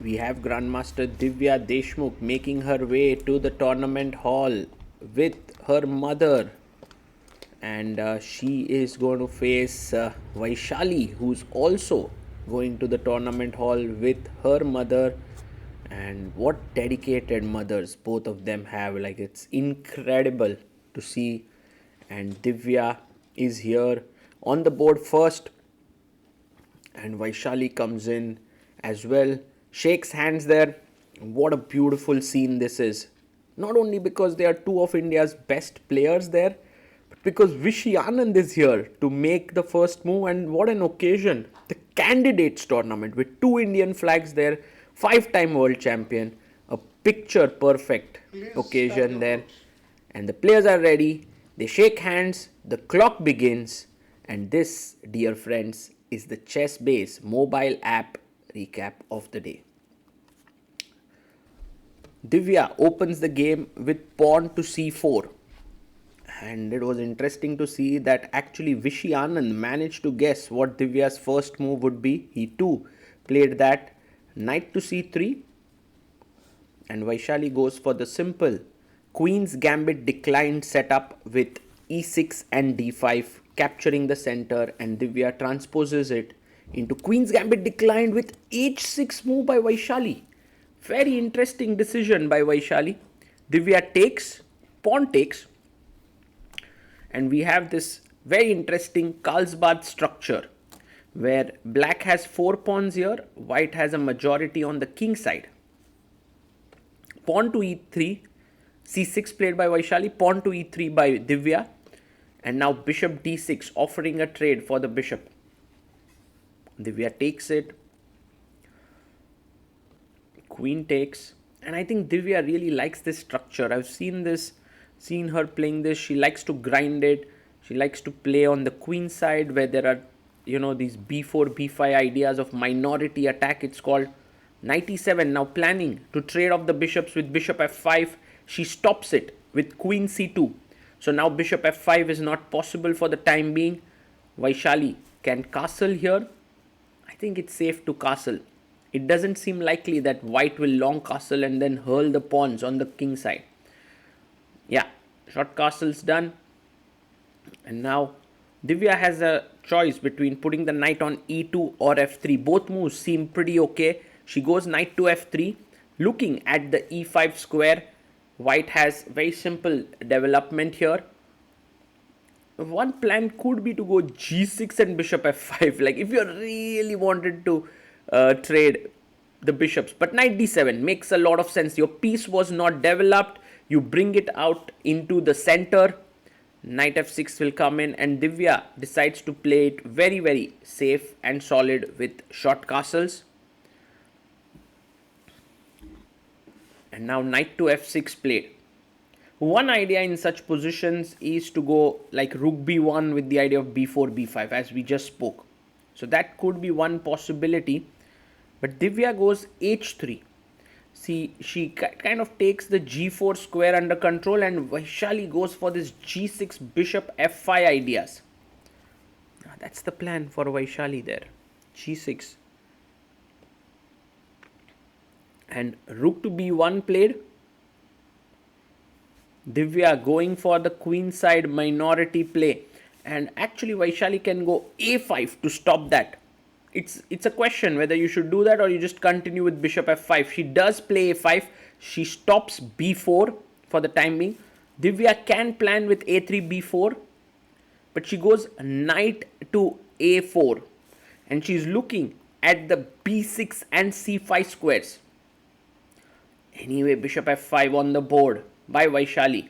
We have Grandmaster Divya Deshmukh making her way to the tournament hall with her mother, and she is going to face Vaishali, who's also going to the tournament hall with her mother. And what dedicated mothers both of them have! Like, it's incredible to see. And Divya is here on the board first, and Vaishali comes in as well, shakes hands there. What a beautiful scene this is. Not only because they are two of India's best players there, but because Vishy Anand is here to make the first move. And what an occasion! The Candidates tournament with two Indian flags there, five-time world champion, a picture perfect occasion there. And the players are ready, they shake hands, the clock begins, and this, dear friends, is the ChessBase mobile app recap of the day. Divya opens the game with pawn to c4, and it was interesting to see that actually Vishy Anand managed to guess what Divya's first move would be. He too played that knight to c3, and Vaishali goes for the simple Queen's Gambit declined setup with e6 and d5, capturing the center, and Divya transposes it into Queen's Gambit declined with h6 move by Vaishali. Very interesting decision by Vaishali. Divya takes, pawn takes, and we have this very interesting Carlsbad structure where black has 4 pawns here, white has a majority on the king side. Pawn to e3, c6 played by Vaishali, pawn to e3 by Divya, and now bishop d6 offering a trade for the bishop. Divya takes it, queen takes, and I think Divya really likes this structure. I've seen her playing this. She likes to grind it. She likes to play on the queen side where there are, these b4, b5 ideas of minority attack. It's called knight e7. Now planning to trade off the bishops with bishop f5. She stops it with queen c2. So now bishop f5 is not possible for the time being. Vaishali can castle here. I think it's safe to castle. It doesn't seem likely that white will long castle and then hurl the pawns on the king side. Yeah, short castle's done. And now Divya has a choice between putting the knight on e2 or f3. Both moves seem pretty okay. She goes knight to f3. Looking at the e5 square, white has very simple development here. One plan could be to go g6 and bishop f5. Like, if you really wanted to trade the bishops. But knight d7 makes a lot of sense. Your piece was not developed. You bring it out into the center. Knight f6 will come in, and Divya decides to play it very, very safe and solid with short castles. And now knight to f6 played. One idea in such positions is to go like rook b1 with the idea of b4, b5 as we just spoke. So that could be one possibility. But Divya goes h3. See, she kind of takes the g4 square under control, and Vaishali goes for this g6 bishop f5 ideas. That's the plan for Vaishali there. g6. And rook to b1 played. Divya going for the queen side minority play, and actually Vaishali can go a5 to stop that. It's a question whether you should do that or you just continue with bishop f5. She does play a5. She stops b4 for the time being. Divya can plan with a3 b4, but she goes knight to a4, and she's looking at the b6 and c5 squares. Anyway, bishop f5 on the board by Vaishali.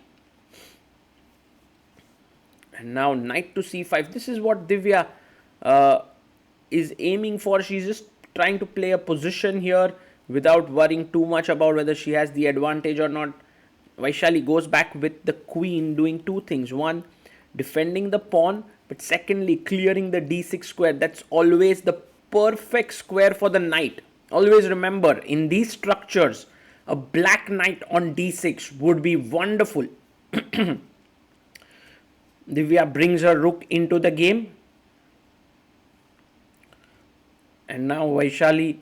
And now knight to c5. This is what Divya is aiming for. She's just trying to play a position here without worrying too much about whether she has the advantage or not. Vaishali goes back with the queen, doing two things. One, defending the pawn, but secondly, clearing the d6 square. That's always the perfect square for the knight. Always remember, in these structures, a black knight on d6 would be wonderful. Divya brings her rook into the game. And now Vaishali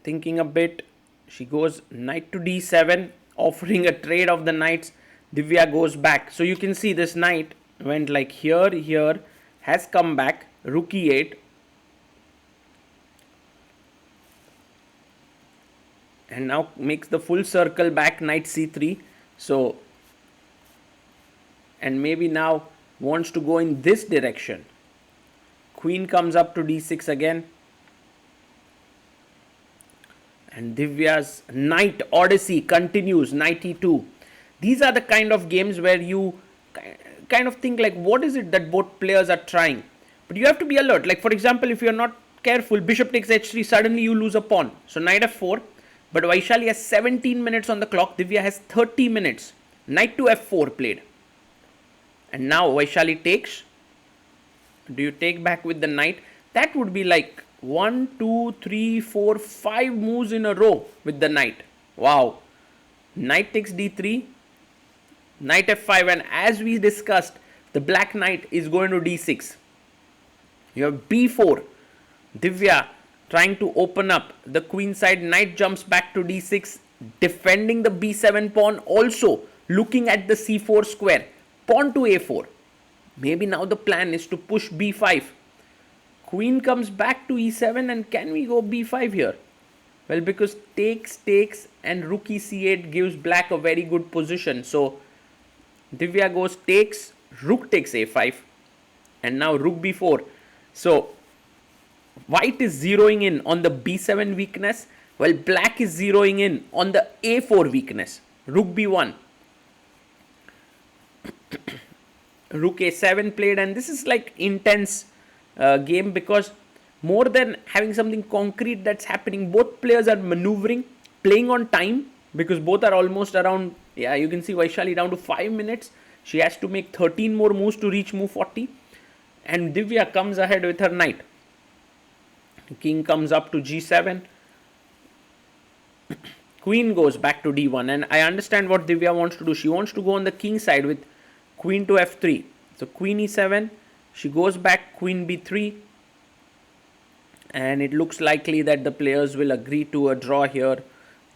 Thinking a bit, she goes knight to d7, offering a trade of the knights. Divya goes back. So you can see this knight went like here, here, has come back, rook e8, and now makes the full circle back, knight c3. So, and maybe now wants to go in this direction. Queen comes up to d6 again. And Divya's Knight Odyssey continues, knight e2. These are the kind of games where you kind of think like, what is it that both players are trying? But you have to be alert. Like for example, if you're not careful, bishop takes h3, suddenly you lose a pawn. So knight f4. But Vaishali has 17 minutes on the clock. Divya has 30 minutes. Knight to f4 played. And now Vaishali takes. Do you take back with the knight? That would be like 1, 2, 3, 4, 5 moves in a row with the knight. Wow. Knight takes d3. Knight f5. And as we discussed, the black knight is going to d6. You have b4. Divya trying to open up the queen side. Knight jumps back to d6, defending the b7 pawn, also looking at the c4 square. Pawn to a4. Maybe now the plan is to push b5. Queen comes back to e7, and can we go b5 here? Well, because takes, and rook e c8 gives black a very good position. So Divya goes takes, rook takes a5, and now rook b4. So white is zeroing in on the b7 weakness, while black is zeroing in on the a4 weakness. Rook b1. Rook a7 played, and this is like intense game, because more than having something concrete that's happening, both players are maneuvering, playing on time, because both are almost around, yeah, you can see Vaishali down to 5 minutes. She has to make 13 more moves to reach move 40, and Divya comes ahead with her knight. King comes up to g7. Queen goes back to d1, and I understand what Divya wants to do. She wants to go on the king side with queen to f3. So queen e7, she goes back, queen b3, and it looks likely that the players will agree to a draw here.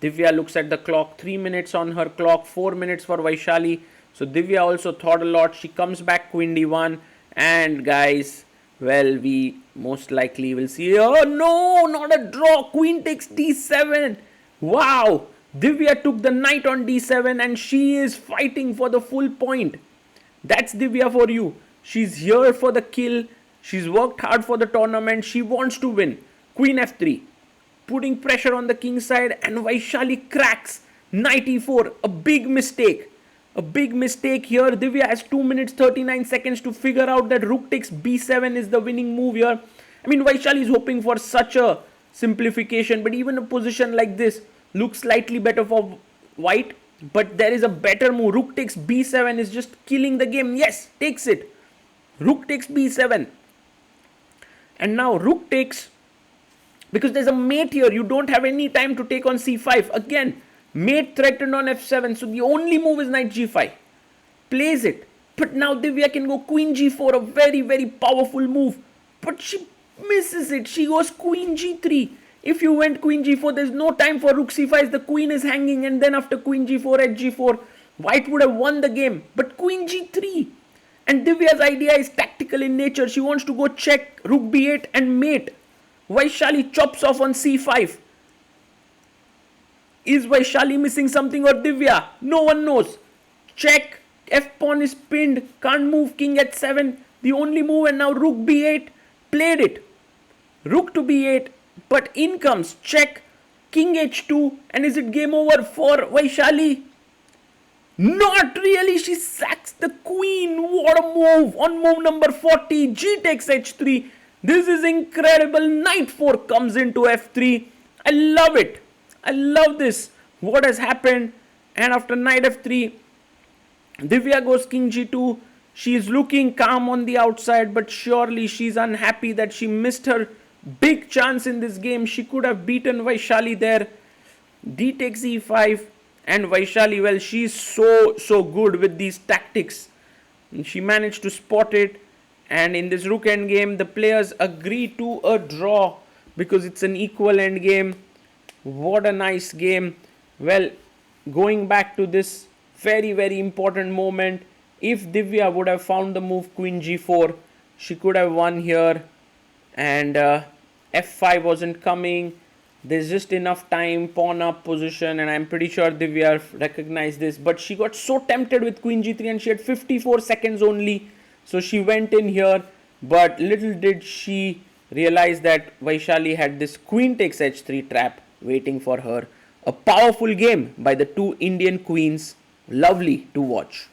Divya looks at the clock, 3 minutes on her clock, 4 minutes for Vaishali. So Divya also thought a lot. She comes back, queen d1, and guys, well, we most likely will see, oh no, not a draw, queen takes d7. Wow, Divya took the knight on d7, and she is fighting for the full point. That's Divya for you. She's here for the kill. She's worked hard for the tournament. She wants to win. Queen f3, putting pressure on the king side, and Vaishali cracks knight e4. A big mistake. A big mistake here. Divya has 2 minutes 39 seconds to figure out that rook takes b7 is the winning move here. I mean, Vaishali is hoping for such a simplification, but even a position like this looks slightly better for white. But there is a better move. Rook takes b7 is just killing the game. Yes, takes it. Rook takes b7. And now rook takes, because there's a mate here. You don't have any time to take on c5. Again, mate threatened on f7. So the only move is knight g5. Plays it. But now Divya can go queen g4. A very, very powerful move. But she misses it. She goes queen g3. If you went queen g4, there's no time for rook c5. The queen is hanging, and then after queen g4 at g4, white would have won the game. But queen g3. And Divya's idea is tactical in nature. She wants to go check rook b8 and mate. Vaishali chops off on c5. Is Vaishali missing something, or Divya? No one knows. Check. F pawn is pinned. Can't move. King h7. The only move, and now rook b8. Played it. Rook to b8. But in comes check, king h2, and is it game over for Vaishali? Not really. She sacks the queen. What a move. On move number 40, g takes h3. This is incredible. Knight 4 comes into f3. I love it. I love this. What has happened? And after knight f3, Divya goes king g2. She is looking calm on the outside, but surely she's unhappy that she missed her big chance in this game. She could have beaten Vaishali there. D takes e5, and Vaishali, well, she's so good with these tactics. And she managed to spot it, and in this rook end game, the players agree to a draw because it's an equal end game. What a nice game. Well, going back to this very, very important moment, if Divya would have found the move Queen G4, she could have won here, and F5 wasn't coming. There's just enough time, pawn up position, and I'm pretty sure Divya recognized this. But she got so tempted with Queen G3 and she had 54 seconds only. So she went in here, but little did she realize that Vaishali had this Queen takes H3 trap waiting for her. A powerful game by the two Indian queens. Lovely to watch.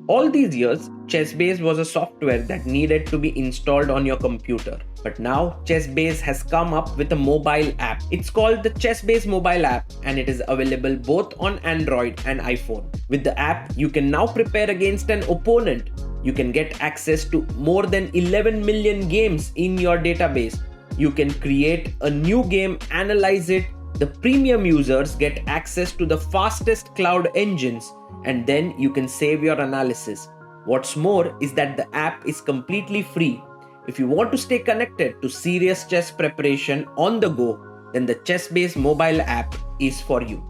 All these years, ChessBase was a software that needed to be installed on your computer. But now, ChessBase has come up with a mobile app. It's called the ChessBase mobile app and it is available both on Android and iPhone. With the app, you can now prepare against an opponent. You can get access to more than 11 million games in your database. You can create a new game, analyze it. The premium users get access to the fastest cloud engines, and then you can save your analysis. What's more is that the app is completely free. If you want to stay connected to serious chess preparation on the go, then the ChessBase mobile app is for you.